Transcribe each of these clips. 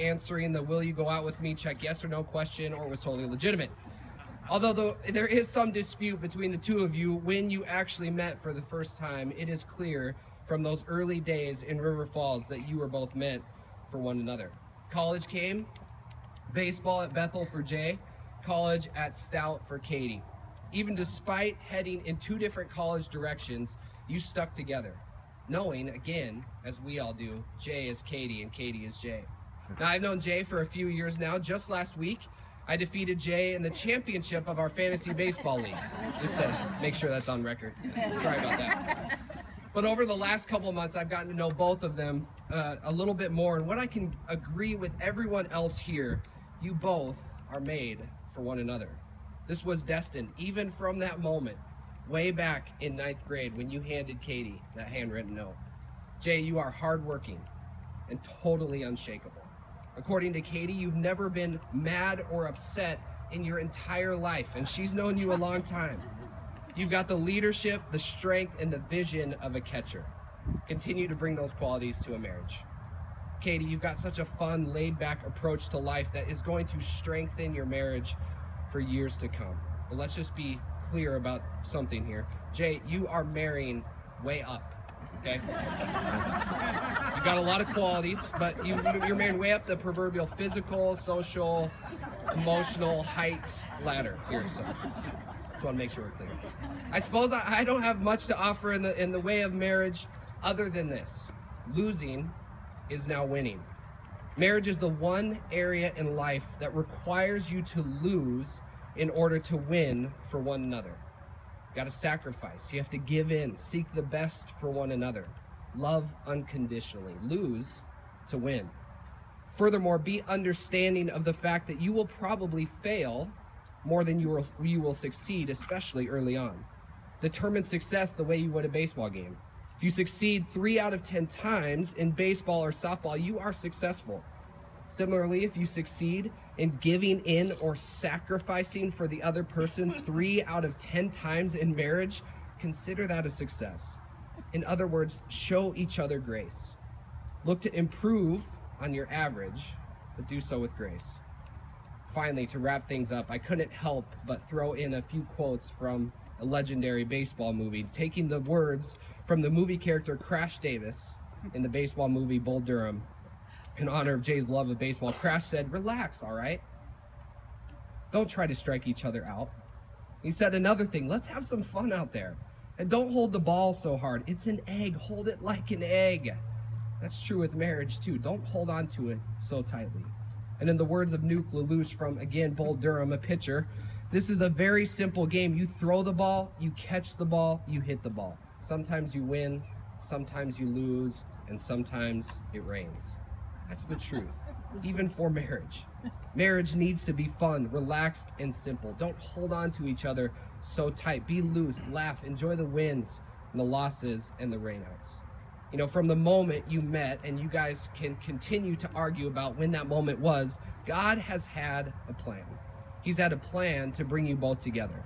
answering the will you go out with me, check yes or no question, or was totally legitimate. Although there is some dispute between the two of you when you actually met for the first time, it is clear from those early days in River Falls that you were both meant for one another. College came, baseball at Bethel for Jay, college at Stout for Katie. Even despite heading in two different college directions, you stuck together, knowing, again, as we all do, Jay is Katie and Katie is Jay. Now, I've known Jay for a few years now. Just last week, I defeated Jay in the championship of our fantasy baseball league, just to make sure that's on record. Sorry about that. But over the last couple of months, I've gotten to know both of them a little bit more. And what I can agree with everyone else here, you both are made for one another. This was destined, even from that moment, way back in 9th grade when you handed Katie that handwritten note. Jay, you are hardworking and totally unshakable. According to Katie, you've never been mad or upset in your entire life, and she's known you a long time. You've got the leadership, the strength, and the vision of a catcher. Continue to bring those qualities to a marriage. Katie, you've got such a fun, laid-back approach to life that is going to strengthen your marriage for years to come. But let's just be clear about something here. Jay, you are marrying way up, okay? You've got a lot of qualities, but you're marrying way up the proverbial physical, social, emotional height ladder here, so just want to make sure we're clear. I suppose I don't have much to offer in the way of marriage other than this. Losing is now winning. Marriage is the one area in life that requires you to lose in order to win for one another. You got to sacrifice. You have to give in. Seek the best for one another. Love unconditionally. Lose to win. Furthermore, be understanding of the fact that you will probably fail more than you will succeed, especially early on. Determine success the way you would a baseball game. If you succeed 3 out of 10 times in baseball or softball, you are successful. Similarly, if you succeed in giving in or sacrificing for the other person 3 out of 10 times in marriage, consider that a success. In other words, show each other grace. Look to improve on your average, but do so with grace. Finally, to wrap things up, I couldn't help but throw in a few quotes from a legendary baseball movie, taking the words from the movie character Crash Davis in the baseball movie Bull Durham. In honor of Jay's love of baseball, Crash said, "Relax, all right? Don't try to strike each other out." He said another thing, "Let's have some fun out there. And don't hold the ball so hard. It's an egg. Hold it like an egg." That's true with marriage, too. Don't hold on to it so tightly. And in the words of Nuke LaLoosh from, again, Bull Durham, a pitcher, this is a very simple game. You throw the ball, you catch the ball, you hit the ball. Sometimes you win, sometimes you lose, and sometimes it rains. That's the truth, even for marriage. Marriage needs to be fun, relaxed, and simple. Don't hold on to each other so tight. Be loose, laugh, enjoy the wins and the losses and the rainouts. You know, from the moment you met, and you guys can continue to argue about when that moment was, God has had a plan. He's had a plan to bring you both together.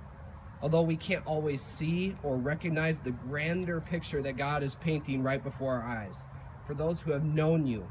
Although we can't always see or recognize the grander picture that God is painting right before our eyes. For those who have known you,